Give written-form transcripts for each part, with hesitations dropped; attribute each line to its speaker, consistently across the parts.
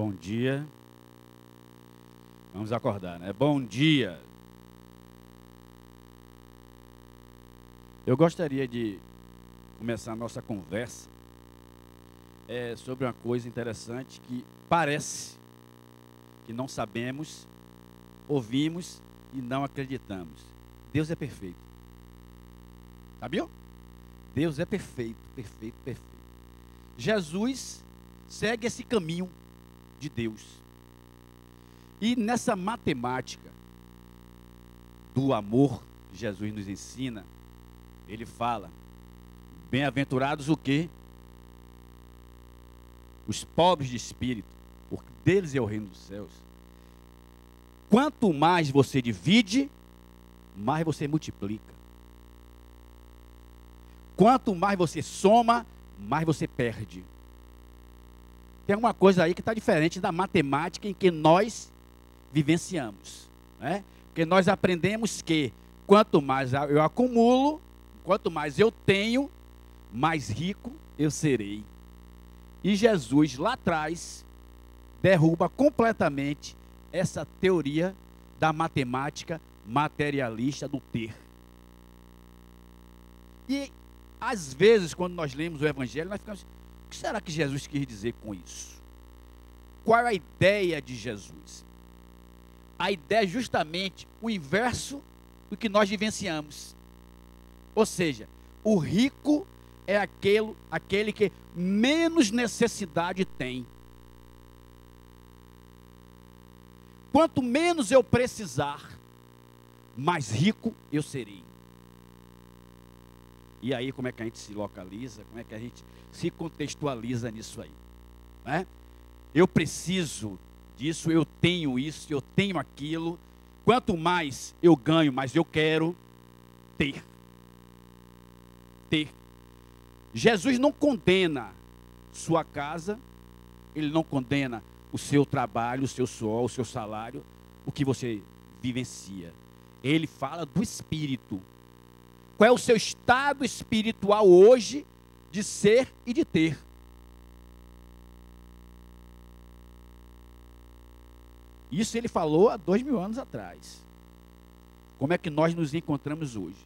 Speaker 1: Bom dia. Vamos acordar, né? Bom dia. Eu gostaria de começar a nossa conversa sobre uma coisa interessante que parece que não sabemos, ouvimos e não acreditamos. Deus é perfeito. Sabia? Deus é perfeito, perfeito, perfeito. Jesus segue esse caminho de Deus. E nessa matemática do amor, Jesus nos ensina, ele fala, bem-aventurados o quê? Os pobres de espírito, porque deles é o reino dos céus. Quanto mais você divide, mais você multiplica. Quanto mais você soma, mais você perde. Tem uma coisa aí que está diferente da matemática em que nós vivenciamos, né? Porque nós aprendemos que quanto mais eu acumulo, quanto mais eu tenho, mais rico eu serei. E Jesus lá atrás derruba completamente essa teoria da matemática materialista do ter. E às vezes quando nós lemos o Evangelho, nós ficamos, o que será que Jesus quis dizer com isso? Qual é a ideia de Jesus? A ideia é justamente o inverso do que nós vivenciamos. Ou seja, o rico é aquele que menos necessidade tem. Quanto menos eu precisar, mais rico eu serei. E aí como é que a gente se localiza? Como é que a gente se contextualiza nisso aí? Né? Eu preciso disso, eu tenho isso, eu tenho aquilo. Quanto mais eu ganho, mais eu quero ter. Ter. Jesus não condena sua casa, ele não condena o seu trabalho, o seu suor, o seu salário, o que você vivencia. Ele fala do espírito. Qual é o seu estado espiritual hoje de ser e de ter? Isso ele falou há 2000 anos atrás. Como é que nós nos encontramos hoje?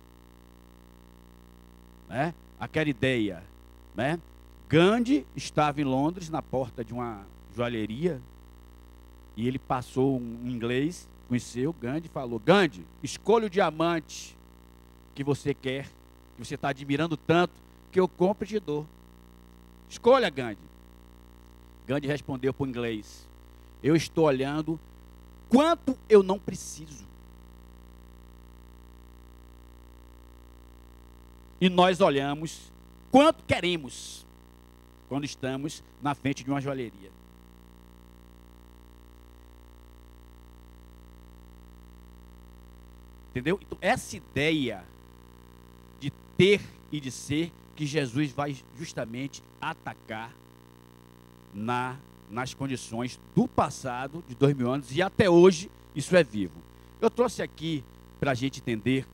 Speaker 1: Né? Aquela ideia, né? Gandhi estava em Londres, na porta de uma joalheria, e ele passou um inglês, conheceu Gandhi, falou, Gandhi, escolha o diamante que você quer, que você está admirando tanto, que eu compro e te dou. Escolha, Gandhi. Gandhi respondeu para o inglês, eu estou olhando quanto eu não preciso. E nós olhamos quanto queremos quando estamos na frente de uma joalheria. Entendeu? Então, essa ideia de ter e de ser que Jesus vai justamente atacar nas condições do passado, de 2000 anos, e até hoje isso é vivo. Eu trouxe aqui, para a gente entender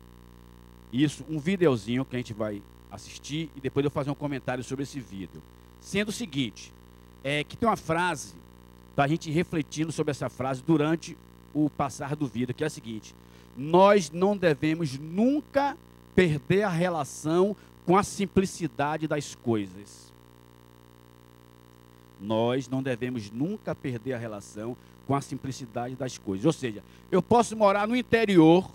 Speaker 1: isso, um videozinho que a gente vai assistir, e depois eu vou fazer um comentário sobre esse vídeo. Sendo o seguinte, que tem uma frase, para a gente refletindo sobre essa frase durante o passar do vídeo, que é a seguinte, nós não devemos nunca perder a relação com a simplicidade das coisas. Nós não devemos nunca perder a relação com a simplicidade das coisas. Ou seja, eu posso morar no interior,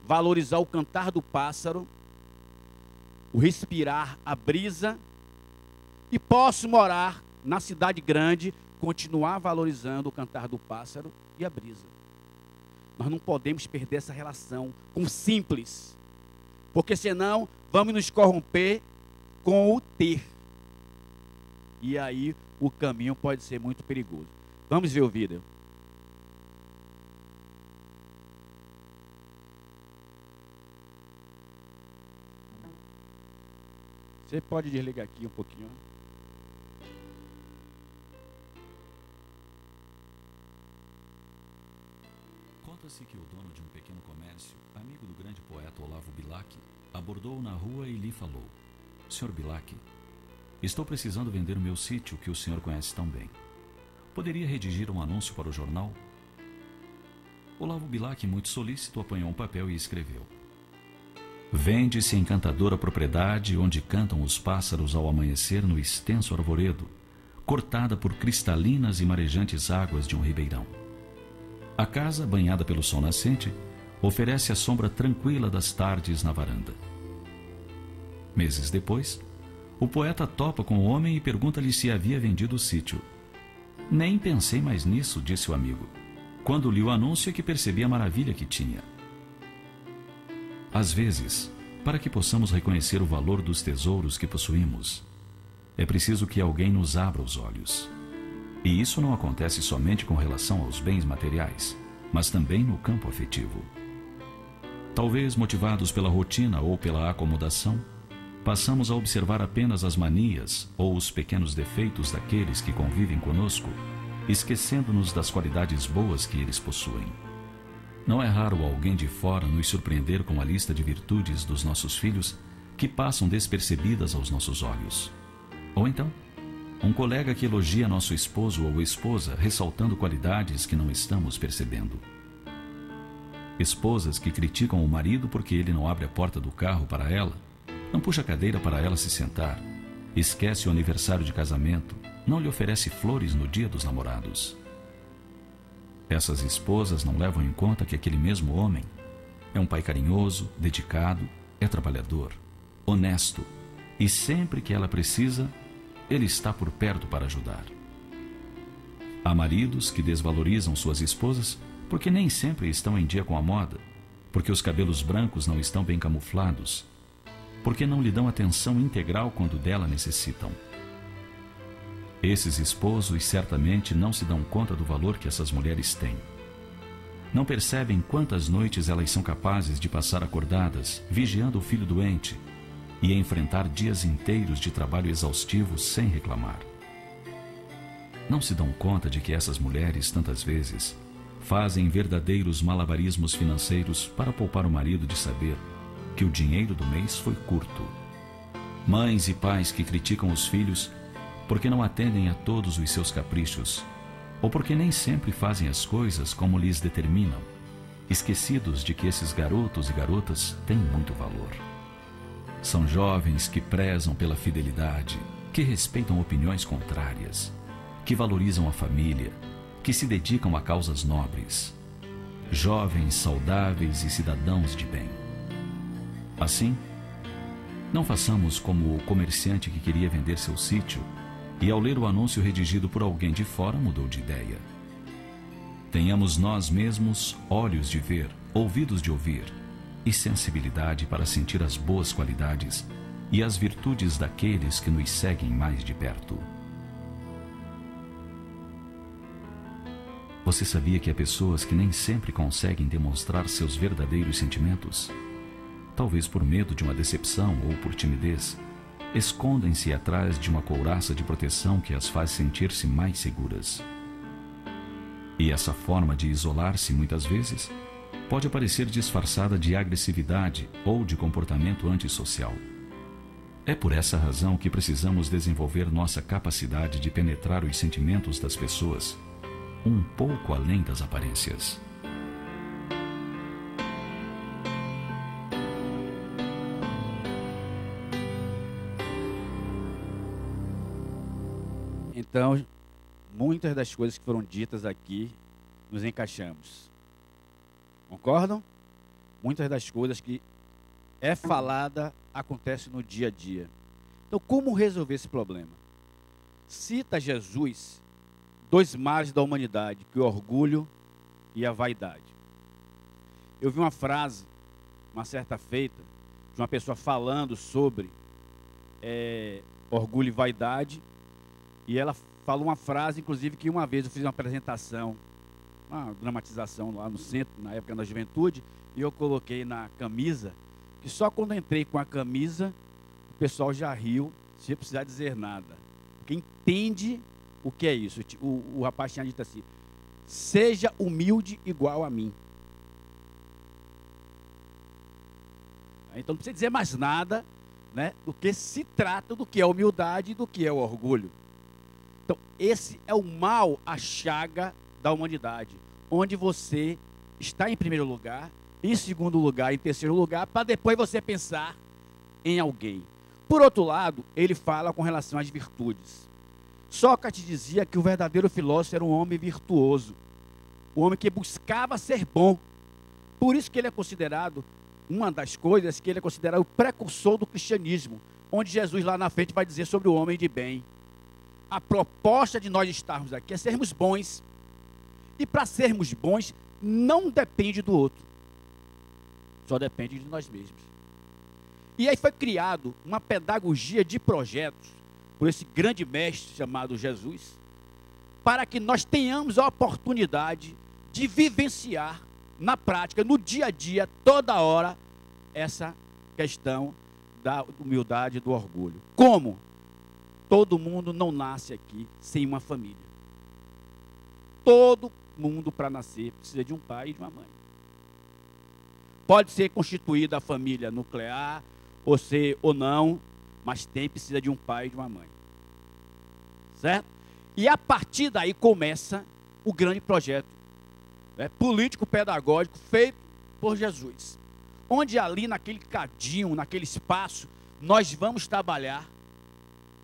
Speaker 1: valorizar o cantar do pássaro, o respirar a brisa, e posso morar na cidade grande, continuar valorizando o cantar do pássaro e a brisa. Nós não podemos perder essa relação com o simples, porque senão vamos nos corromper com o ter. E aí o caminho pode ser muito perigoso. Vamos ver o vídeo. Você pode desligar aqui um pouquinho.
Speaker 2: Conta-se que o dono de um pequeno comércio, amigo do grande poeta Olavo Bilac, abordou-o na rua e lhe falou: Sr. Bilac, estou precisando vender o meu sítio que o senhor conhece tão bem. Poderia redigir um anúncio para o jornal? Olavo Bilac, muito solícito, apanhou um papel e escreveu: Vende-se a encantadora propriedade onde cantam os pássaros ao amanhecer no extenso arvoredo, cortada por cristalinas e marejantes águas de um ribeirão. A casa, banhada pelo sol nascente, oferece a sombra tranquila das tardes na varanda. Meses depois, o poeta topa com o homem e pergunta-lhe se havia vendido o sítio. Nem pensei mais nisso, disse o amigo. Quando li o anúncio é que percebi a maravilha que tinha. Às vezes, para que possamos reconhecer o valor dos tesouros que possuímos, é preciso que alguém nos abra os olhos. E isso não acontece somente com relação aos bens materiais, mas também no campo afetivo. Talvez motivados pela rotina ou pela acomodação, passamos a observar apenas as manias ou os pequenos defeitos daqueles que convivem conosco, esquecendo-nos das qualidades boas que eles possuem. Não é raro alguém de fora nos surpreender com a lista de virtudes dos nossos filhos que passam despercebidas aos nossos olhos. Ou então, um colega que elogia nosso esposo ou esposa, ressaltando qualidades que não estamos percebendo. Esposas que criticam o marido porque ele não abre a porta do carro para ela, não puxa a cadeira para ela se sentar, esquece o aniversário de casamento, não lhe oferece flores no dia dos namorados. Essas esposas não levam em conta que aquele mesmo homem é um pai carinhoso, dedicado, é trabalhador, honesto, e sempre que ela precisa, ele está por perto para ajudar. Há maridos que desvalorizam suas esposas porque nem sempre estão em dia com a moda, porque os cabelos brancos não estão bem camuflados, porque não lhe dão atenção integral quando dela necessitam. Esses esposos certamente não se dão conta do valor que essas mulheres têm. Não percebem quantas noites elas são capazes de passar acordadas, vigiando o filho doente, e enfrentar dias inteiros de trabalho exaustivo sem reclamar. Não se dão conta de que essas mulheres, tantas vezes, fazem verdadeiros malabarismos financeiros para poupar o marido de saber que o dinheiro do mês foi curto. Mães e pais que criticam os filhos porque não atendem a todos os seus caprichos, ou porque nem sempre fazem as coisas como lhes determinam, esquecidos de que esses garotos e garotas têm muito valor. São jovens que prezam pela fidelidade, que respeitam opiniões contrárias, que valorizam a família, que se dedicam a causas nobres. Jovens saudáveis e cidadãos de bem. Assim, não façamos como o comerciante que queria vender seu sítio e, ao ler o anúncio redigido por alguém de fora, mudou de ideia. Tenhamos nós mesmos olhos de ver, ouvidos de ouvir e sensibilidade para sentir as boas qualidades e as virtudes daqueles que nos seguem mais de perto. Você sabia que há pessoas que nem sempre conseguem demonstrar seus verdadeiros sentimentos? Talvez por medo de uma decepção ou por timidez, escondem-se atrás de uma couraça de proteção que as faz sentir-se mais seguras. E essa forma de isolar-se, muitas vezes, pode parecer disfarçada de agressividade ou de comportamento antissocial. É por essa razão que precisamos desenvolver nossa capacidade de penetrar os sentimentos das pessoas, um pouco além das aparências.
Speaker 1: Então, muitas das coisas que foram ditas aqui, nos encaixamos. Concordam? Muitas das coisas que é falada acontece no dia a dia. Então, como resolver esse problema? Cita Jesus dois males da humanidade, que é o orgulho e a vaidade. Eu vi uma frase, uma certa feita, de uma pessoa falando sobre orgulho e vaidade, e ela falou uma frase, inclusive, que uma vez eu fiz uma apresentação, uma dramatização lá no centro, na época da juventude, e eu coloquei na camisa, que só quando eu entrei com a camisa, o pessoal já riu, sem precisar dizer nada. Porque entende o que é isso. O rapaz tinha dito assim: seja humilde igual a mim. Então não precisa dizer mais nada, né, do que se trata do que é humildade e do que é o orgulho. Então, esse é o mal, a chaga da humanidade, onde você está em primeiro lugar, em segundo lugar, em terceiro lugar, para depois você pensar em alguém. Por outro lado, ele fala com relação às virtudes. Sócrates dizia que o verdadeiro filósofo era um homem virtuoso, um homem que buscava ser bom. Por isso que ele é considerado, uma das coisas que ele é considerado o precursor do cristianismo, onde Jesus lá na frente vai dizer sobre o homem de bem. A proposta de nós estarmos aqui é sermos bons. E para sermos bons, não depende do outro. Só depende de nós mesmos. E aí foi criado uma pedagogia de projetos por esse grande mestre chamado Jesus, para que nós tenhamos a oportunidade de vivenciar na prática, no dia a dia, toda hora, essa questão da humildade e do orgulho. Como? Todo mundo não nasce aqui sem uma família. Todo mundo, para nascer, precisa de um pai e de uma mãe. Pode ser constituída a família nuclear, ou ser ou não, mas precisa de um pai e de uma mãe. Certo? E a partir daí começa o grande projeto, né, político-pedagógico feito por Jesus. Onde ali naquele cadinho, naquele espaço, nós vamos trabalhar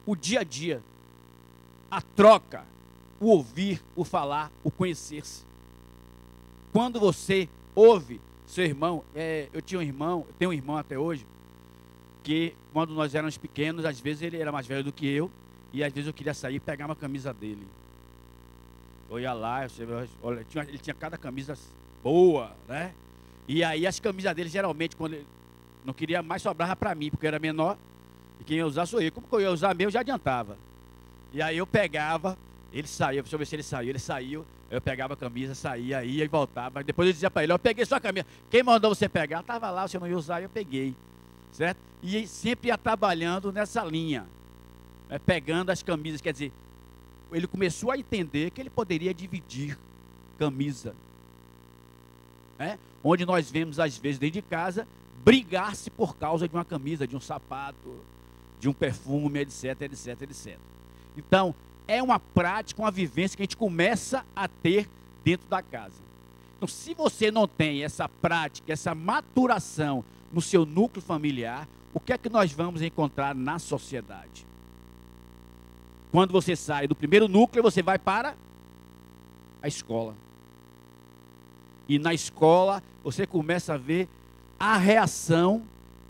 Speaker 1: o dia a dia, a troca, o ouvir, o falar, o conhecer-se. Quando você ouve seu irmão, eu tenho um irmão até hoje, que quando nós éramos pequenos, às vezes ele era mais velho do que eu, e às vezes eu queria sair e pegar uma camisa dele. Eu ia lá, ele tinha cada camisa boa, né? E aí as camisas dele, geralmente, quando ele não queria mais, sobrava para mim, porque eu era menor, e quem ia usar sou eu. Como que eu ia usar meu, já adiantava. E aí eu pegava, ele saía, deixa eu ver se ele saiu, eu pegava a camisa, saía, ia e voltava. Depois eu dizia para ele, eu peguei sua camisa. Quem mandou você pegar? Estava lá, você não ia usar, eu peguei. Certo? E sempre ia trabalhando nessa linha, né, pegando as camisas. Quer dizer, ele começou a entender que ele poderia dividir camisa, né? Onde nós vemos, às vezes, dentro de casa, brigar-se por causa de uma camisa, de um sapato, de um perfume, etc, etc, etc. Então, é uma prática, uma vivência que a gente começa a ter dentro da casa. Então, se você não tem essa prática, essa maturação no seu núcleo familiar, o que é que nós vamos encontrar na sociedade? Quando você sai do primeiro núcleo, você vai para a escola. E na escola, você começa a ver a reação,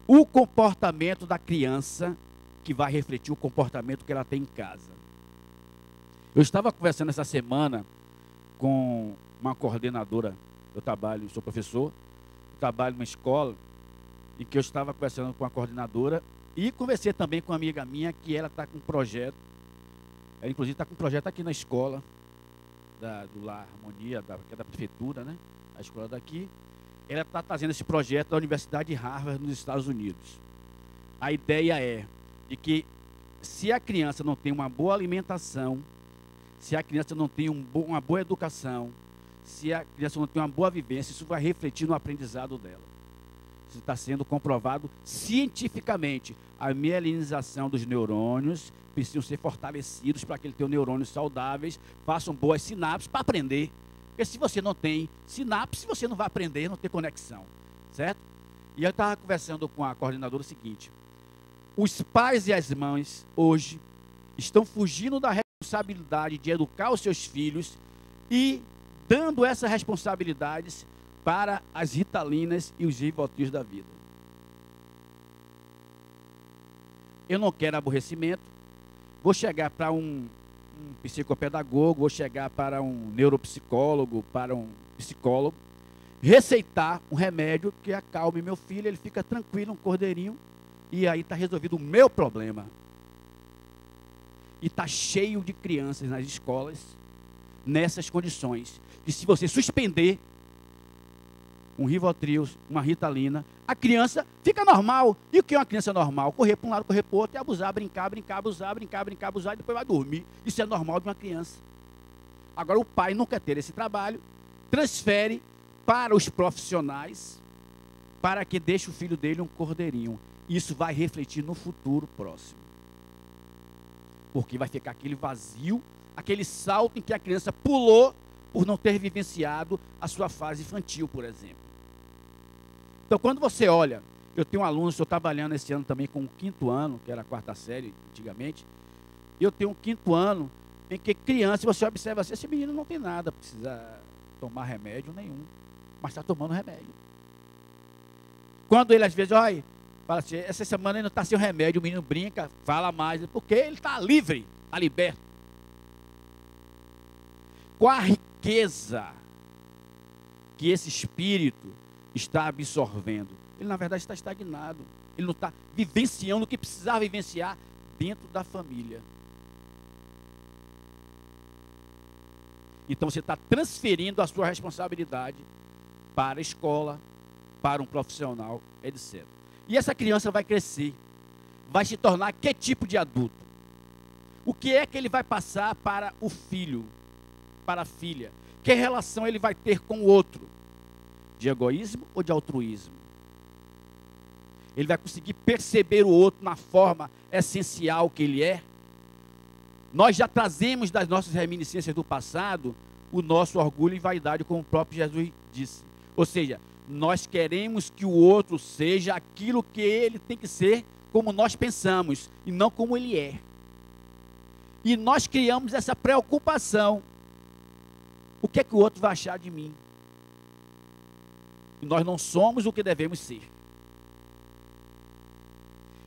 Speaker 1: o comportamento da criança, que vai refletir o comportamento que ela tem em casa. Eu estava conversando essa semana com uma coordenadora, sou professor, trabalho numa escola, em que eu estava conversando com a coordenadora, e conversei também com uma amiga minha, que ela está com um projeto, ela inclusive está com um projeto aqui na escola, do Lar Harmonia, que é da prefeitura, né? A escola daqui. Ela está trazendo esse projeto da Universidade de Harvard, nos Estados Unidos. A ideia é de que, se a criança não tem uma boa alimentação, se a criança não tem uma boa educação, se a criança não tem uma boa vivência, isso vai refletir no aprendizado dela. Isso está sendo comprovado cientificamente. A mielinização dos neurônios precisam ser fortalecidos para que ele tenha neurônios saudáveis, façam boas sinapses para aprender. Porque se você não tem sinapse, você não vai aprender, não tem conexão, certo? E eu estava conversando com a coordenadora o seguinte: os pais e as mães hoje estão fugindo da responsabilidade de educar os seus filhos e dando essas responsabilidades para as Ritalinas e os Rivotrios da vida. Eu não quero aborrecimento. Vou chegar para um psicopedagogo, vou chegar para um neuropsicólogo, para um psicólogo, receitar um remédio que acalme meu filho, ele fica tranquilo, um cordeirinho, e aí está resolvido o meu problema. E está cheio de crianças nas escolas, nessas condições, que se você suspender um Rivotril, uma Ritalina, a criança fica normal. E o que é uma criança normal? Correr para um lado, correr para o outro, e abusar, brincar, abusar, e depois vai dormir. Isso é normal de uma criança. Agora o pai não quer ter esse trabalho, transfere para os profissionais, para que deixe o filho dele um cordeirinho. Isso vai refletir no futuro próximo. Porque vai ficar aquele vazio aquele salto em que a criança pulou por não ter vivenciado a sua fase infantil, por exemplo. Então, quando você olha, eu tenho um aluno, estou trabalhando esse ano também com o 5º ano, que era a 4ª série antigamente, e eu tenho um 5º ano em que criança, você observa assim, esse menino não tem nada, precisa tomar remédio nenhum, mas está tomando remédio. Quando ele às vezes, olha, fala assim, essa semana ele não está sem o remédio, o menino brinca, fala mais, porque ele está livre, está liberto. Com a riqueza que esse espírito está absorvendo, ele na verdade está estagnado, ele não está vivenciando o que precisava vivenciar dentro da família. Então você está transferindo a sua responsabilidade para a escola, para um profissional, etc. E essa criança vai crescer, vai se tornar que tipo de adulto? O que é que ele vai passar para o filho, para a filha? Que relação ele vai ter com o outro? De egoísmo ou de altruísmo? Ele vai conseguir perceber o outro na forma essencial que ele é? Nós já trazemos das nossas reminiscências do passado o nosso orgulho e vaidade, como o próprio Jesus disse. Ou seja, nós queremos que o outro seja aquilo que ele tem que ser, como nós pensamos, e não como ele é. E nós criamos essa preocupação. O que é que o outro vai achar de mim? E nós não somos o que devemos ser.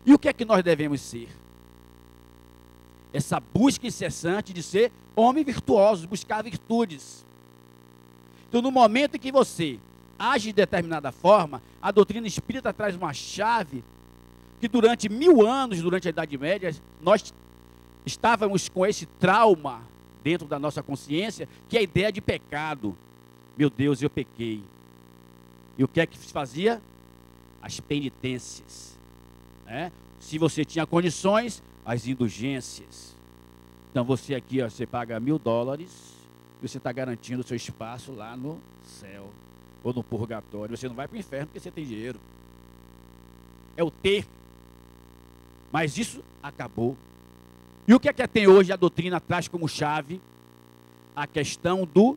Speaker 1: E o que é que nós devemos ser? Essa busca incessante de ser homem virtuoso, buscar virtudes. Então, no momento em que você age de determinada forma, a doutrina espírita traz uma chave que durante 1000 anos, durante a Idade Média, nós estávamos com esse trauma dentro da nossa consciência, que é a ideia de pecado. Meu Deus, eu pequei. E o que é que se fazia? As penitências. Né? Se você tinha condições, as indulgências. Então você aqui, ó, você paga $1000 e você está garantindo o seu espaço lá no céu ou no purgatório. Você não vai para o inferno porque você tem dinheiro. É o ter. Mas isso acabou. E o que é que tem hoje? A doutrina traz como chave a questão do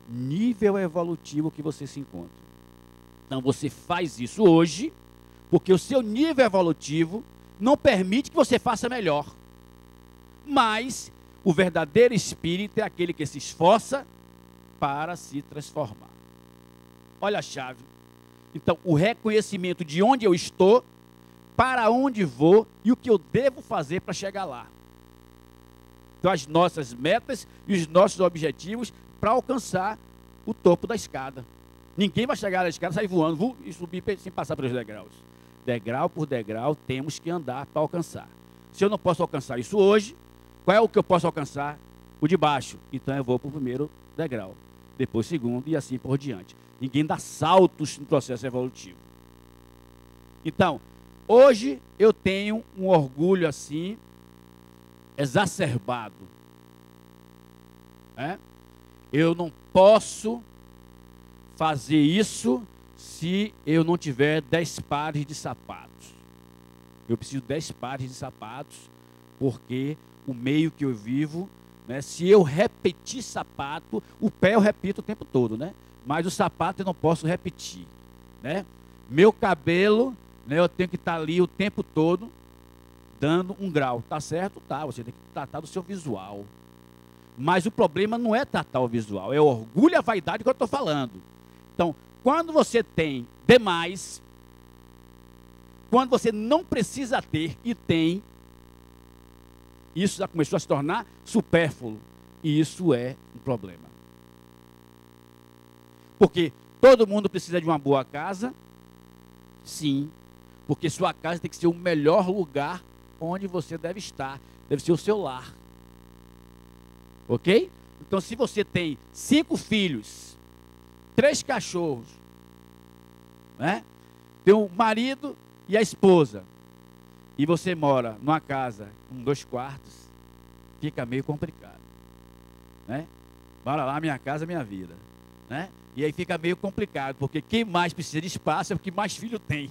Speaker 1: nível evolutivo que você se encontra. Então você faz isso hoje porque o seu nível evolutivo não permite que você faça melhor. Mas o verdadeiro espírito é aquele que se esforça para se transformar. Olha a chave. Então, o reconhecimento de onde eu estou, para onde vou e o que eu devo fazer para chegar lá. Então, as nossas metas e os nossos objetivos para alcançar o topo da escada. Ninguém vai chegar na escada, sair voando e subir sem passar pelos degraus. Degrau por degrau, temos que andar para alcançar. Se eu não posso alcançar isso hoje, qual é o que eu posso alcançar? O de baixo. Então eu vou para o primeiro degrau, depois o segundo e assim por diante. Ninguém dá saltos no processo evolutivo. Então, hoje eu tenho um orgulho assim, exacerbado. Eu não posso fazer isso se eu não tiver 10 pares de sapatos. Eu preciso de 10 pares de sapatos, porque o meio que eu vivo, né, se eu repetir sapato, o pé eu repito o tempo todo, né? Mas o sapato eu não posso repetir, né? Meu cabelo, né, eu tenho que estar ali o tempo todo dando um grau. Tá certo? Tá. Você tem que tratar do seu visual. Mas o problema não é tratar o visual, é o orgulho e a vaidade que eu estou falando. Então, quando você tem demais, quando você não precisa ter e tem, isso já começou a se tornar supérfluo. E isso é um problema. Porque todo mundo precisa de uma boa casa? Sim. Porque sua casa tem que ser o melhor lugar onde você deve estar. Deve ser o seu lar. Ok? Então, se você tem 5 filhos, 3 cachorros, né? Tem o marido e a esposa, e você mora numa casa com 2 quartos, fica meio complicado, né? Bora lá, minha casa, minha vida, né? E aí fica meio complicado, porque quem mais precisa de espaço é o que mais filho tem.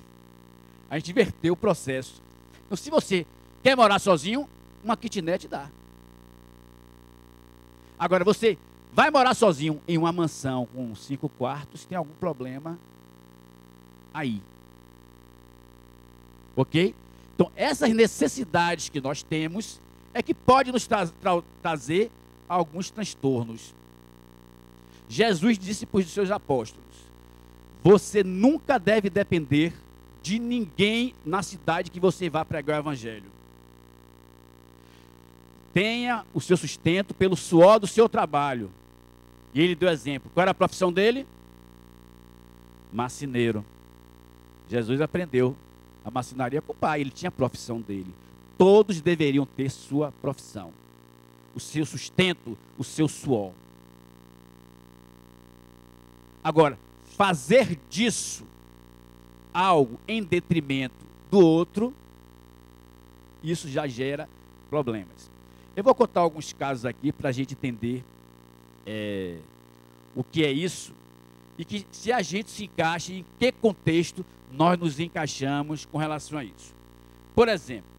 Speaker 1: A gente inverteu o processo. Então, se você quer morar sozinho, uma kitnet dá. Agora, você vai morar sozinho em uma mansão com 5 quartos, tem algum problema aí. Ok? Então, essas necessidades que nós temos é que pode nos trazer alguns transtornos. Jesus disse para os seus apóstolos: você nunca deve depender de ninguém na cidade que você vá pregar o evangelho. Tenha o seu sustento pelo suor do seu trabalho. E ele deu exemplo. Qual era a profissão dele? Marceneiro. Jesus aprendeu a marcenaria com o pai, ele tinha a profissão dele. Todos deveriam ter sua profissão, o seu sustento, o seu suor. Agora, fazer disso algo em detrimento do outro, isso já gera problemas. Eu vou contar alguns casos aqui para a gente entender o que é isso e que se a gente se encaixa, em que contexto nós nos encaixamos com relação a isso. Por exemplo,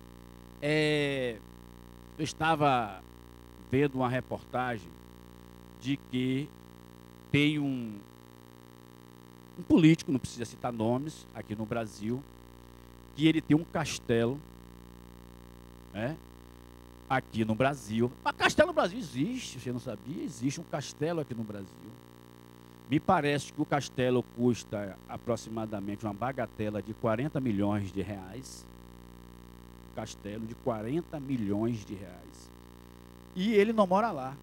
Speaker 1: eu estava vendo uma reportagem de que tem um político, não precisa citar nomes, aqui no Brasil, que ele tem um castelo, né, aqui no Brasil. Mas castelo no Brasil existe, você não sabia? Existe um castelo aqui no Brasil. Me parece que o castelo custa aproximadamente uma bagatela de 40 milhões de reais. Um castelo de 40 milhões de reais. E ele não mora lá.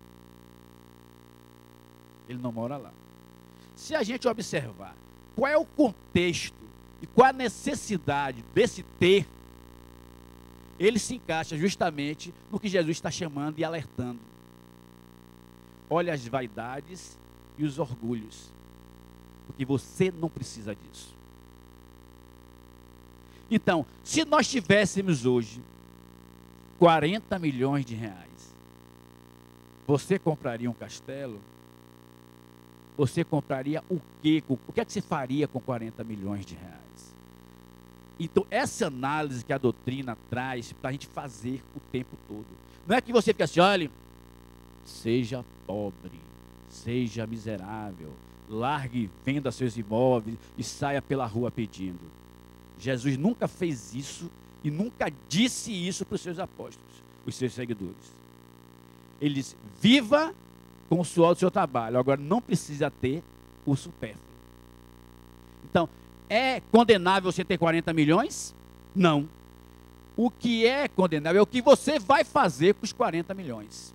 Speaker 1: Ele não mora lá. Se a gente observar qual é o contexto e qual a necessidade desse ter, ele se encaixa justamente no que Jesus está chamando e alertando. Olha as vaidades e os orgulhos, porque você não precisa disso. Então, se nós tivéssemos hoje 40 milhões de reais, você compraria um castelo? Você compraria o quê? O que é que você faria com 40 milhões de reais? Então, essa análise que a doutrina traz para a gente fazer o tempo todo. Não é que você fica assim, olha, seja pobre, seja miserável, largue, venda seus imóveis e saia pela rua pedindo. Jesus nunca fez isso e nunca disse isso para os seus apóstolos, os seus seguidores. Ele disse, viva com o suor do seu trabalho, agora não precisa ter o supérfluo. Então, é condenável você ter 40 milhões? Não. O que é condenável é o que você vai fazer com os 40 milhões.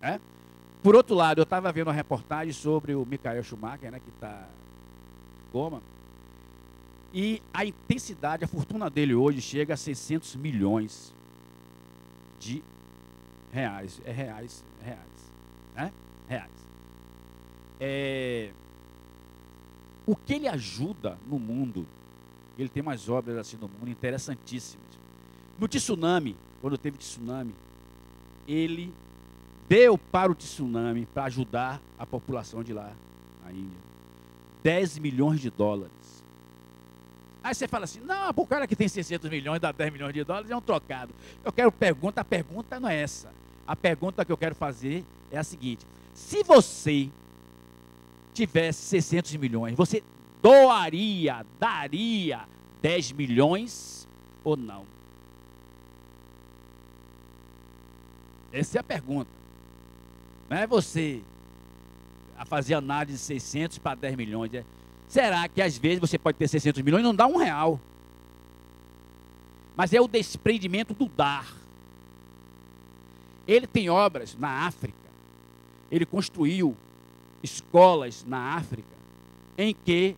Speaker 1: É? Por outro lado, eu estava vendo uma reportagem sobre o Michael Schumacher, né, que está em coma. E a intensidade, a fortuna dele hoje chega a 600 milhões de reais. Reais. Né? Reais. O que ele ajuda no mundo, ele tem umas obras assim no mundo interessantíssimas. No tsunami, quando teve tsunami, ele deu para o tsunami, para ajudar a população de lá, na Índia, 10 milhões de dólares. Aí você fala assim, não, o cara que tem 600 milhões dá 10 milhões de dólares é um trocado. Eu quero pergunta, a pergunta não é essa. A pergunta que eu quero fazer é a seguinte, se você tivesse 600 milhões, você daria 10 milhões ou não? Essa é a pergunta. Não é você a fazer análise de 600 para 10 milhões. Será que às vezes você pode ter 600 milhões e não dá R$1? Mas é o desprendimento do dar. Ele tem obras na África. Ele construiu escolas na África em que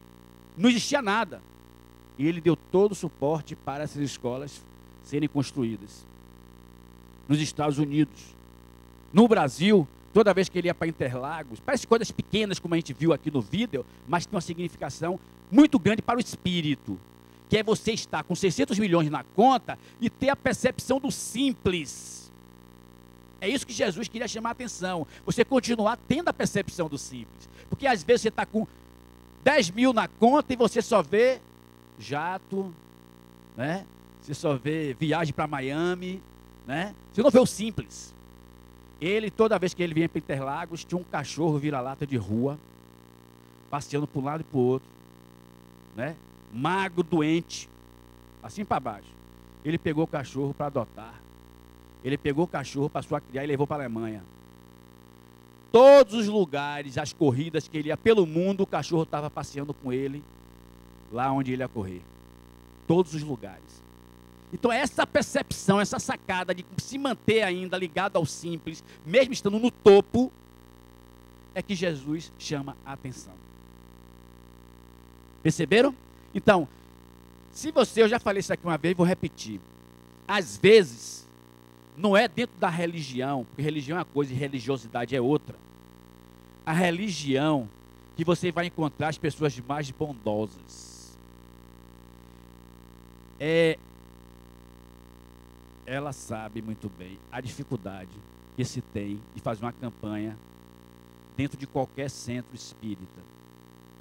Speaker 1: não existia nada. E ele deu todo o suporte para essas escolas serem construídas. Nos Estados Unidos. No Brasil, toda vez que ele ia para Interlagos, parece coisas pequenas como a gente viu aqui no vídeo, mas tem uma significação muito grande para o espírito. Que é você estar com 600 milhões na conta e ter a percepção do simples. É isso que Jesus queria chamar a atenção. Você continuar tendo a percepção do simples. Porque às vezes você está com 10 mil na conta e você só vê jato, né? Você só vê viagem para Miami, né? Você não vê o simples. Ele, toda vez que ele vinha para Interlagos, tinha um cachorro vira-lata de rua, passeando para um lado e para o outro, né? Magro, doente, assim para baixo. Ele pegou o cachorro para adotar. Ele pegou o cachorro, passou a criar e levou para a Alemanha. Todos os lugares, as corridas que ele ia pelo mundo, o cachorro estava passeando com ele, lá onde ele ia correr. Todos os lugares. Então essa percepção, essa sacada de se manter ainda ligado ao simples, mesmo estando no topo, é que Jesus chama a atenção. Perceberam? Então, se você, eu já falei isso aqui uma vez, vou repetir. Às vezes, não é dentro da religião, porque religião é uma coisa e religiosidade é outra. A religião que você vai encontrar as pessoas mais bondosas. Ela sabe muito bem a dificuldade que se tem de fazer uma campanha dentro de qualquer centro espírita.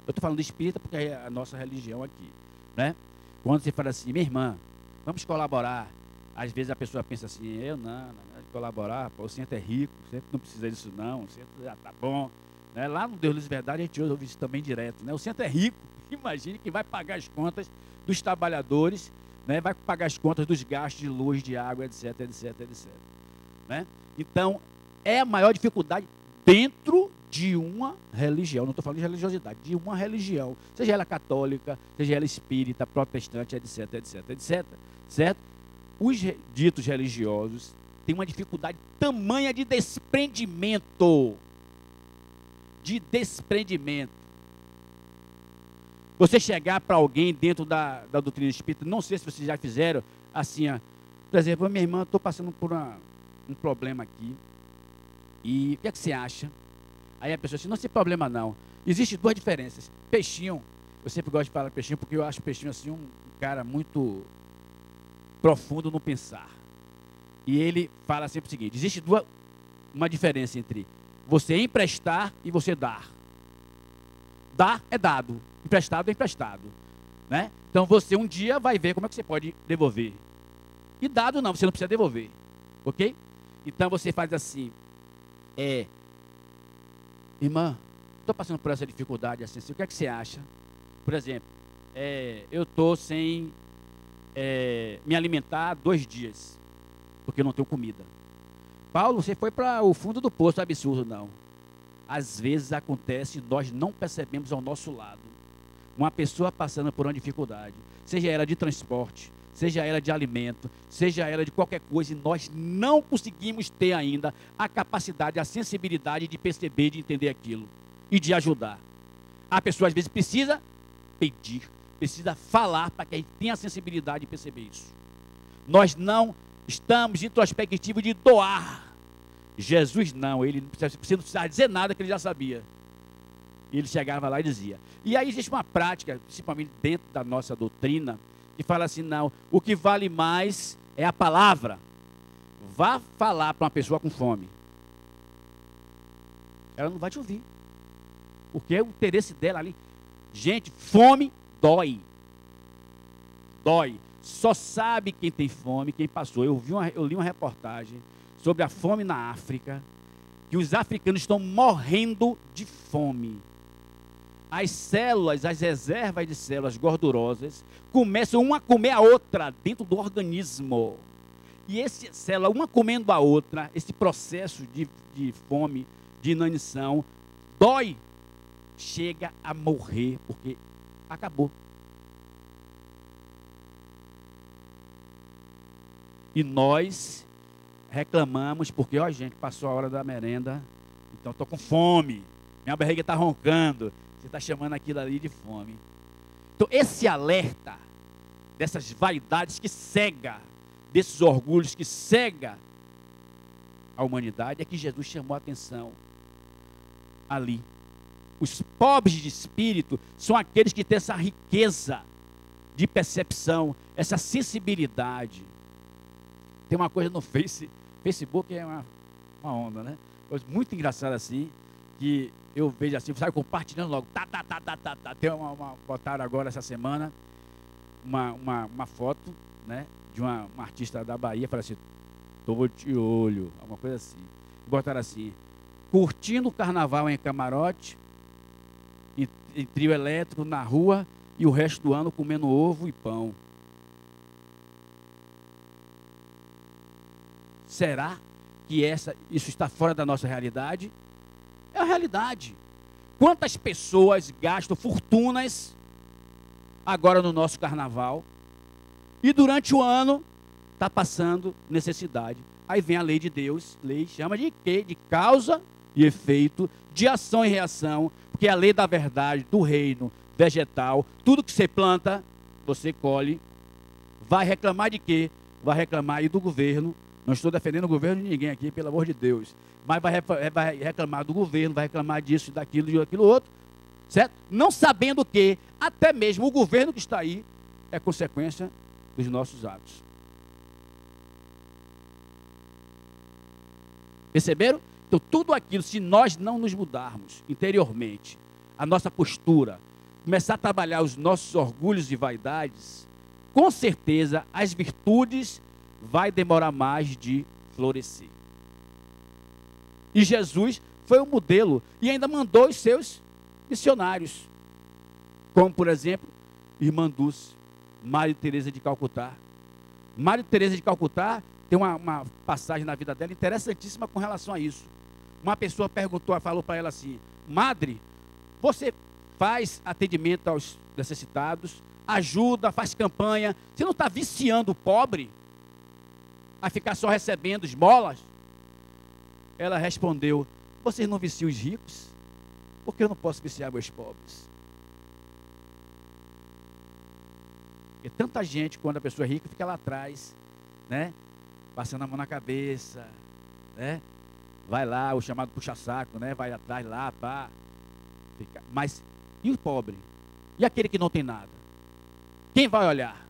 Speaker 1: Eu estou falando de espírita porque é a nossa religião aqui, né? Quando você fala assim, minha irmã, vamos colaborar. Às vezes a pessoa pensa assim, eu não colaborar, pô, o centro é rico, o centro não precisa disso não, o centro já está bom. Né? Lá no Deus Luz e Verdade a gente ouve isso também direto, né? O centro é rico, imagine que vai pagar as contas dos trabalhadores, né? Vai pagar as contas dos gastos de luz, de água, etc, etc, etc. Né? Então, é a maior dificuldade dentro de uma religião, não estou falando de religiosidade, de uma religião, seja ela católica, seja ela espírita, protestante, etc, etc, etc, certo? Os ditos religiosos têm uma dificuldade tamanha de desprendimento. De desprendimento. Você chegar para alguém dentro da doutrina espírita, não sei se vocês já fizeram, assim, ó, por exemplo, minha irmã, estou passando por um problema aqui, e o que é que você acha? Aí a pessoa diz, não tem problema não. Existem duas diferenças. Peixinho, eu sempre gosto de falar Peixinho, porque eu acho Peixinho assim um cara muito profundo no pensar. E ele fala sempre o seguinte, existe uma diferença entre você emprestar e você dar. Dar é dado, emprestado é emprestado. Né? Então você um dia vai ver como é que você pode devolver. E dado não, você não precisa devolver. Ok? Então você faz assim, irmã, estou passando por essa dificuldade assim, o que é que você acha? Por exemplo, eu estou sem me alimentar 2 dias, porque eu não tenho comida. Paulo, você foi para o fundo do poço, absurdo, não. Às vezes acontece, nós não percebemos ao nosso lado, uma pessoa passando por uma dificuldade, seja ela de transporte, seja ela de alimento, seja ela de qualquer coisa, e nós não conseguimos ter ainda a capacidade, a sensibilidade de perceber, de entender aquilo e de ajudar. A pessoa às vezes precisa pedir, precisa falar para que a gente tenha a sensibilidade de perceber isso. Nós não estamos introspectivos de doar. Jesus não, ele não precisava dizer nada que ele já sabia. Ele chegava lá e dizia. E aí existe uma prática, principalmente dentro da nossa doutrina, que fala assim, não, o que vale mais é a palavra. Vá falar para uma pessoa com fome. Ela não vai te ouvir. Porque o interesse dela ali. Gente, fome dói. Dói. Só sabe quem tem fome, quem passou. Eu li uma reportagem sobre a fome na África, que os africanos estão morrendo de fome. As células, as reservas de células gordurosas, começam uma a comer a outra dentro do organismo. E essa célula, uma comendo a outra, esse processo de fome, de inanição, dói. Chega a morrer, porque acabou. E nós reclamamos, porque, ó, gente, passou a hora da merenda, então estou com fome, minha barriga está roncando, você está chamando aquilo ali de fome. Então, esse alerta dessas vaidades que cega, desses orgulhos que cega a humanidade, é que Jesus chamou a atenção ali. Os pobres de espírito são aqueles que têm essa riqueza de percepção, essa sensibilidade. Tem uma coisa no Facebook é uma onda, né? Coisa muito engraçada assim, que eu vejo assim, sabe, compartilhando logo, Tem botaram agora essa semana uma foto, né, de uma artista da Bahia, fala assim, tô de olho, uma coisa assim. botaram assim: curtindo o carnaval em camarote, em trio elétrico na rua, e o resto do ano comendo ovo e pão. Será que isso está fora da nossa realidade? É a realidade. Quantas pessoas gastam fortunas agora no nosso carnaval e durante o ano está passando necessidade? Aí vem a lei de Deus, lei chama de quê? De causa e efeito, de ação e reação, porque é a lei da verdade, do reino vegetal, tudo que você planta, você colhe. Vai reclamar de quê? Vai reclamar aí do governo. Não estou defendendo o governo de ninguém aqui, pelo amor de Deus. Mas vai reclamar do governo, vai reclamar disso, daquilo, daquilo outro. Certo? Não sabendo que até mesmo o governo que está aí é consequência dos nossos atos. Perceberam? Então tudo aquilo, se nós não nos mudarmos interiormente, a nossa postura, começar a trabalhar os nossos orgulhos e vaidades, com certeza as virtudes vai demorar mais de florescer. E Jesus foi o modelo e ainda mandou os seus missionários, como por exemplo, Irmã Dulce, Maria Teresa de Calcutá. Maria Teresa de Calcutá tem uma passagem na vida dela interessantíssima com relação a isso. Uma pessoa falou para ela assim: Madre, você faz atendimento aos necessitados, ajuda, faz campanha, você não está viciando o pobre a ficar só recebendo esmolas? Ela respondeu: vocês não viciam os ricos? Porque eu não posso viciar meus pobres. E tanta gente, quando a pessoa é rica, fica lá atrás, né? Passando a mão na cabeça, né? Vai lá, o chamado puxa-saco, né? Vai atrás lá, pá. Fica. Mas, e o pobre? E aquele que não tem nada? Quem vai olhar?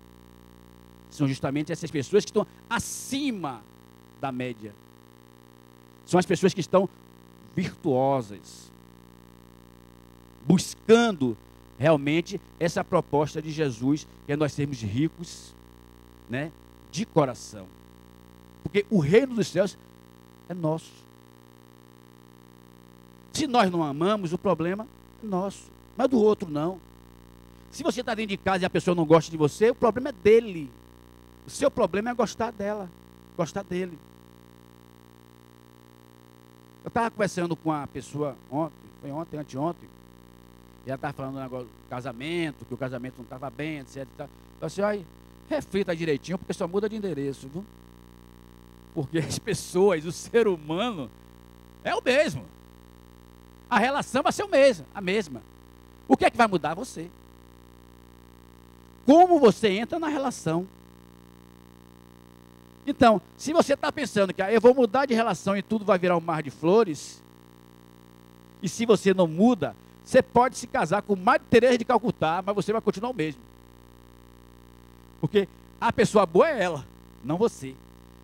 Speaker 1: São justamente essas pessoas que estão acima da média. São as pessoas que estão virtuosas, buscando realmente essa proposta de Jesus, que é nós sermos ricos, né, de coração. Porque o reino dos céus é nosso. Se nós não amamos, o problema é nosso, não é do outro, não. Se você está dentro de casa e a pessoa não gosta de você, o problema é dele. O seu problema é gostar dela, gostar dele. Eu estava conversando com uma pessoa anteontem, e ela estava falando do negócio do casamento, que o casamento não estava bem, etc. Eu disse: olha, reflita direitinho, porque só muda de endereço, viu? Porque as pessoas, o ser humano, é o mesmo. A relação vai ser a mesma. O que é que vai mudar? Você. Como você entra na relação. Então, se você está pensando que eu vou mudar de relação e tudo vai virar um mar de flores, e se você não muda, você pode se casar com Maria Teresa de Calcutá, mas você vai continuar o mesmo. Porque a pessoa boa é ela, não você.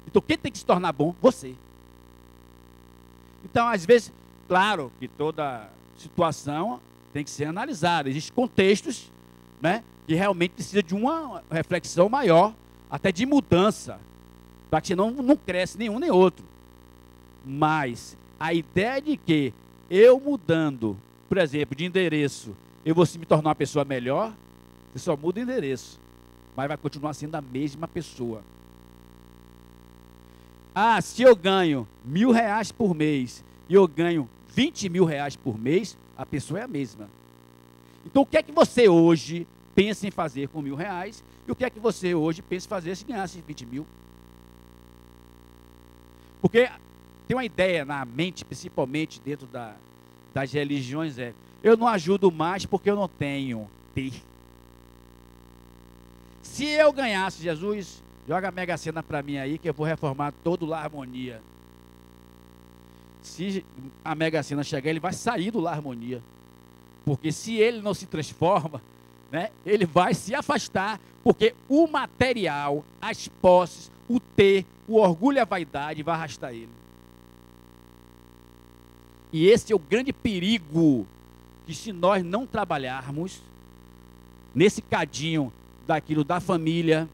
Speaker 1: Então quem tem que se tornar bom? Você. Então, às vezes, claro que toda situação tem que ser analisada. Existem contextos, né, que realmente precisa de uma reflexão maior, até de mudança, para que não cresce nenhum nem outro. Mas a ideia de que eu mudando, por exemplo, de endereço, eu vou me tornar uma pessoa melhor, você só muda o endereço, mas vai continuar sendo a mesma pessoa. Ah, se eu ganho R$1.000 por mês e eu ganho R$20.000 por mês, a pessoa é a mesma. Então o que é que você hoje pensa em fazer com R$1.000 e o que é que você hoje pensa em fazer se ganhasse 20 mil? Porque tem uma ideia na mente, principalmente dentro das religiões, eu não ajudo mais porque eu não tenho ter. Se eu ganhasse, Jesus, joga a Mega Sena para mim aí, que eu vou reformar todo o Lar Harmonia. Se a Mega Sena chegar, ele vai sair do Lar Harmonia. Porque se ele não se transforma, né, ele vai se afastar. Porque o material, as posses, o ter, o orgulho e a vaidade vai arrastar ele. E esse é o grande perigo, que se nós não trabalharmos nesse cadinho daquilo da família,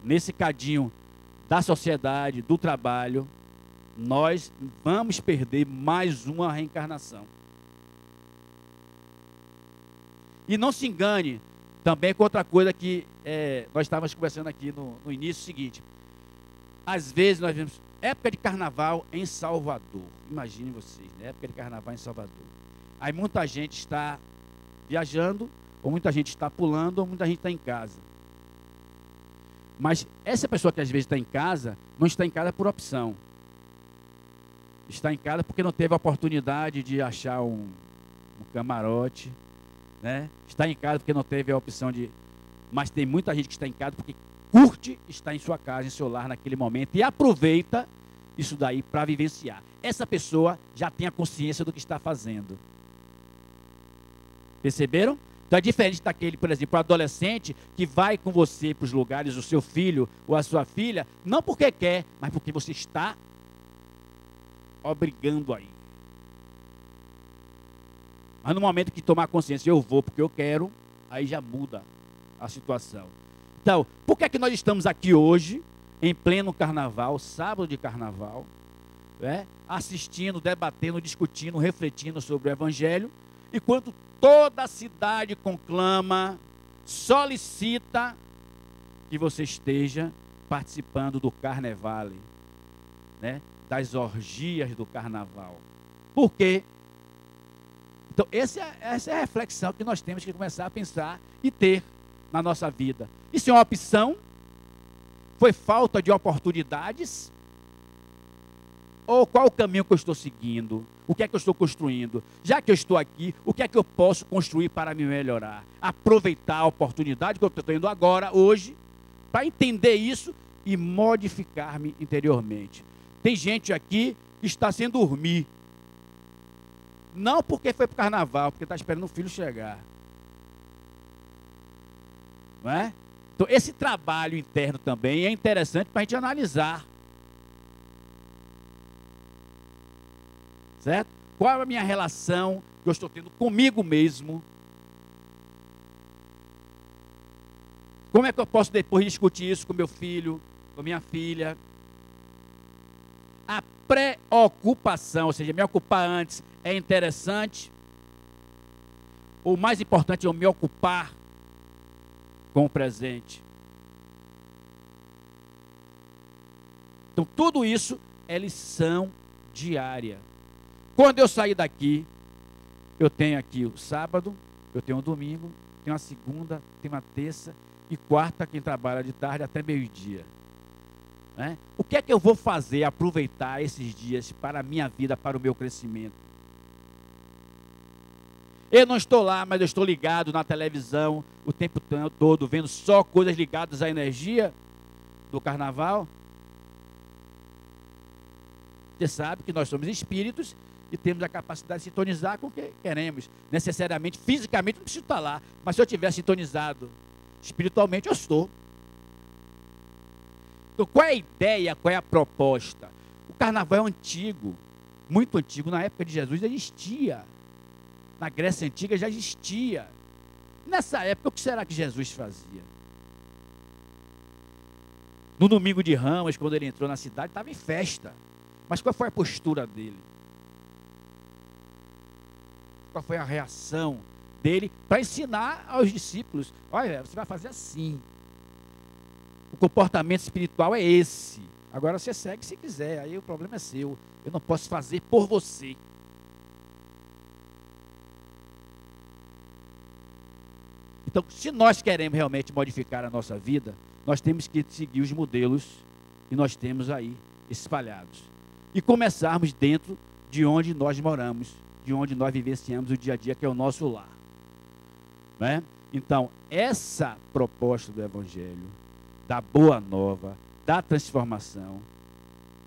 Speaker 1: nesse cadinho da sociedade, do trabalho, nós vamos perder mais uma reencarnação. E não se engane também com outra coisa que nós estávamos conversando aqui no início, o seguinte. Às vezes nós vemos época de carnaval em Salvador. Imaginem vocês, né? Época de carnaval em Salvador. Aí muita gente está viajando, ou muita gente está pulando, ou muita gente está em casa. Mas essa pessoa que às vezes está em casa, não está em casa por opção. Está em casa porque não teve a oportunidade de achar um camarote, né? Está em casa porque não teve a opção de... Mas tem muita gente que está em casa porque curte estar em sua casa, em seu lar naquele momento e aproveita isso daí para vivenciar. Essa pessoa já tem a consciência do que está fazendo. Perceberam? Então é diferente daquele, por exemplo, o adolescente que vai com você para os lugares, o seu filho ou a sua filha, não porque quer, mas porque você está obrigando a ir. Mas no momento que tomar consciência, eu vou porque eu quero, aí já muda a situação. Então, por que é que nós estamos aqui hoje, em pleno carnaval, sábado de carnaval, né, assistindo, debatendo, discutindo, refletindo sobre o Evangelho, enquanto toda a cidade conclama, solicita que você esteja participando do Carnevale, né, das orgias do carnaval. Por quê? Então, essa é a reflexão que nós temos que começar a pensar e ter na nossa vida. Isso é uma opção? Foi falta de oportunidades? Ou qual o caminho que eu estou seguindo? O que é que eu estou construindo? Já que eu estou aqui, o que é que eu posso construir para me melhorar? Aproveitar a oportunidade que eu estou tendo agora, hoje, para entender isso e modificar-me interiormente. Tem gente aqui que está sem dormir. Não porque foi para o carnaval, porque está esperando o filho chegar. Não é? Então, esse trabalho interno também é interessante para a gente analisar. Certo? Qual é a minha relação que eu estou tendo comigo mesmo? Como é que eu posso depois discutir isso com meu filho, com minha filha? A preocupação, ou seja, me ocupar antes é interessante. O mais importante é eu me ocupar com o presente. Então, tudo isso é lição diária. Quando eu sair daqui, eu tenho aqui o sábado, eu tenho o domingo, tenho a segunda, tenho a terça e quarta, quem trabalha de tarde até meio-dia. Né? O que é que eu vou fazer, aproveitar esses dias para a minha vida, para o meu crescimento? Eu não estou lá, mas eu estou ligado na televisão o tempo todo, vendo só coisas ligadas à energia do carnaval. Você sabe que nós somos espíritos e temos a capacidade de sintonizar com o que queremos. Necessariamente, fisicamente, não preciso estar lá. Mas se eu estiver sintonizado espiritualmente, eu estou. Então, qual é a ideia, qual é a proposta? O carnaval é antigo, muito antigo. Na época de Jesus já existia. Na Grécia Antiga já existia. Nessa época, o que será que Jesus fazia? No domingo de Ramos, quando ele entrou na cidade, estava em festa. Mas qual foi a postura dele? Qual foi a reação dele para ensinar aos discípulos? Olha, você vai fazer assim. O comportamento espiritual é esse. Agora você segue se quiser, aí o problema é seu. Eu não posso fazer por você. Então, se nós queremos realmente modificar a nossa vida, nós temos que seguir os modelos que nós temos aí espalhados. E começarmos dentro de onde nós moramos, de onde nós vivenciamos o dia a dia, que é o nosso lar. Né? Então, essa proposta do Evangelho, da boa nova, da transformação,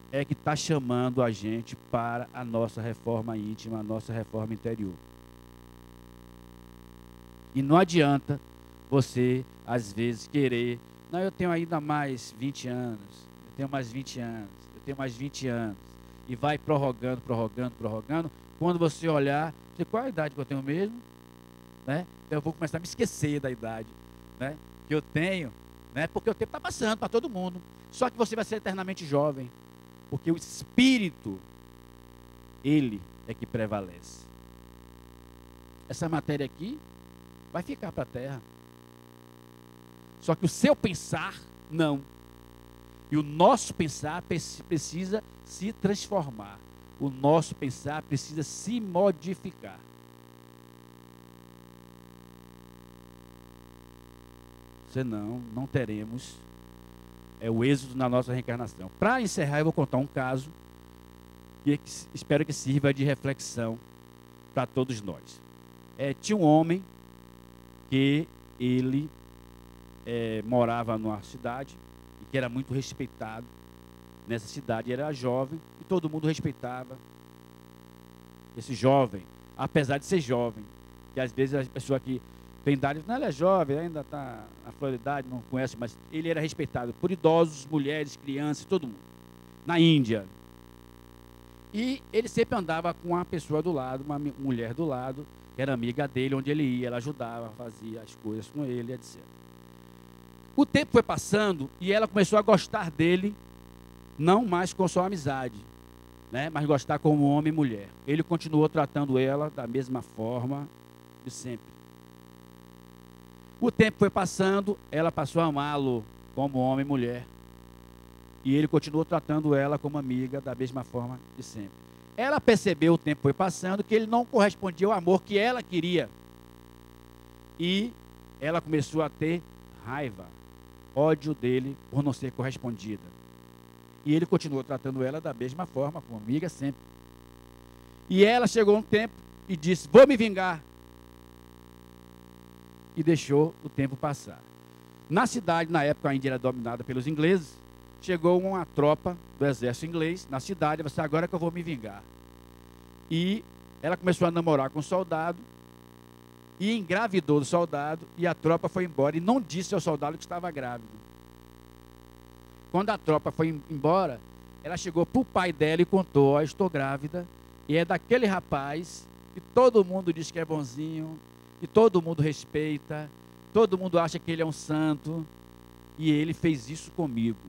Speaker 1: é que está chamando a gente para a nossa reforma íntima, a nossa reforma interior. E não adianta você, às vezes, querer, não, eu tenho ainda mais 20 anos, eu tenho mais 20 anos, eu tenho mais 20 anos, e vai prorrogando, prorrogando, prorrogando. Quando você olhar, você, qual é a idade que eu tenho mesmo? Né? Eu vou começar a me esquecer da idade, né, que eu tenho, né, porque o tempo está passando para todo mundo. Só que você vai ser eternamente jovem. Porque o espírito, ele é que prevalece. Essa matéria aqui vai ficar para a terra. Só que o seu pensar, não. E o nosso pensar precisa se transformar. O nosso pensar precisa se modificar. Senão, não teremos o êxito na nossa reencarnação. Para encerrar, eu vou contar um caso que espero que sirva de reflexão para todos nós. Tinha um homem que ele morava numa cidade e que era muito respeitado nessa cidade. Ele era jovem e todo mundo respeitava esse jovem, apesar de ser jovem. Que às vezes a pessoa que tem idade, não, ele é jovem, ainda está na flor de idade, não conhece, mas ele era respeitado por idosos, mulheres, crianças, todo mundo. Na Índia. E ele sempre andava com uma pessoa do lado, uma mulher do lado, que era amiga dele, onde ele ia, ela ajudava, fazia as coisas com ele, etc. O tempo foi passando e ela começou a gostar dele, não mais com sua amizade, né, mas gostar como homem e mulher. Ele continuou tratando ela da mesma forma de sempre. O tempo foi passando, ela passou a amá-lo como homem e mulher. E ele continuou tratando ela como amiga da mesma forma de sempre. Ela percebeu, o tempo foi passando, que ele não correspondia ao amor que ela queria. E ela começou a ter raiva, ódio dele por não ser correspondida. E ele continuou tratando ela da mesma forma, como amiga sempre. E ela chegou um tempo e disse, vou me vingar. E deixou o tempo passar. Na cidade, na época a Índia era dominada pelos ingleses, chegou uma tropa do exército inglês na cidade, e disse, agora que eu vou me vingar. E ela começou a namorar com o soldado, e engravidou do soldado, e a tropa foi embora, e não disse ao soldado que estava grávido. Quando a tropa foi embora, ela chegou para o pai dela e contou, ó, estou grávida, e é daquele rapaz que todo mundo diz que é bonzinho, e todo mundo respeita, todo mundo acha que ele é um santo, e ele fez isso comigo.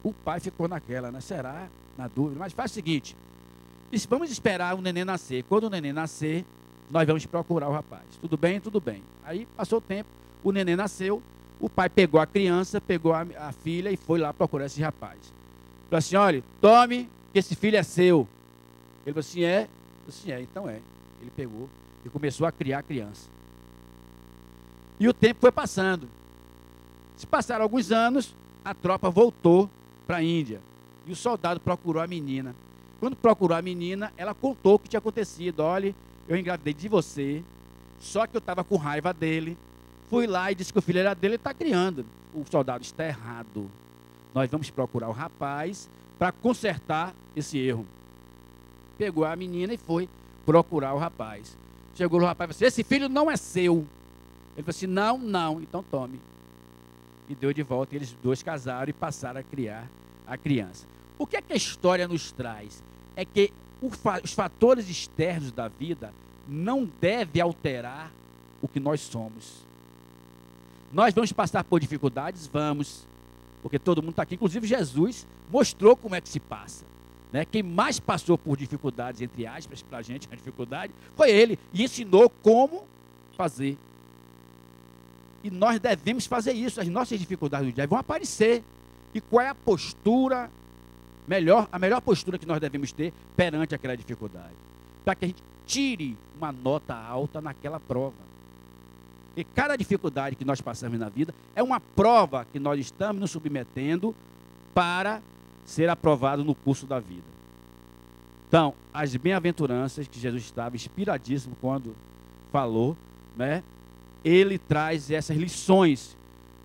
Speaker 1: O pai ficou naquela, né? Será? Na dúvida. Mas faz o seguinte, vamos esperar o neném nascer. Quando o neném nascer, nós vamos procurar o rapaz. Tudo bem? Tudo bem. Aí passou o tempo, o neném nasceu, o pai pegou a criança, pegou a filha e foi lá procurar esse rapaz. Falou assim, olha, tome, que esse filho é seu. Ele falou assim, é? Eu falei assim, então é. Ele pegou e começou a criar a criança. E o tempo foi passando. Se passaram alguns anos, a tropa voltou para a Índia. E o soldado procurou a menina. Quando procurou a menina, ela contou o que tinha acontecido. Olha, eu engravidei de você, só que eu estava com raiva dele. Fui lá e disse que o filho era dele, ele está criando. O soldado está errado. Nós vamos procurar o rapaz para consertar esse erro. Pegou a menina e foi procurar o rapaz. Chegou o rapaz e disse, esse filho não é seu. Ele falou assim, não, então tome. E deu de volta, e eles dois casaram e passaram a criar a criança. O que é que a história nos traz? É que os fatores externos da vida não devem alterar o que nós somos. Nós vamos passar por dificuldades? Vamos. Porque todo mundo está aqui, inclusive Jesus mostrou como é que se passa. Né? Quem mais passou por dificuldades, entre aspas, para a gente, a dificuldade, foi ele. E ensinou como fazer. E nós devemos fazer isso. As nossas dificuldades do dia vão aparecer. E qual é a postura a melhor postura que nós devemos ter perante aquela dificuldade? Para que a gente tire uma nota alta naquela prova. E cada dificuldade que nós passamos na vida é uma prova que nós estamos nos submetendo para ser aprovado no curso da vida. Então, as bem-aventuranças que Jesus estava inspiradíssimo quando falou, né? Ele traz essas lições,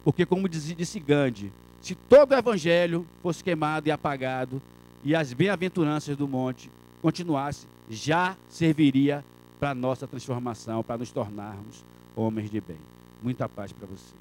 Speaker 1: porque como disse Gandhi, se todo o evangelho fosse queimado e apagado, e as bem-aventuranças do monte continuassem, já serviria para a nossa transformação, para nos tornarmos homens de bem. Muita paz para você.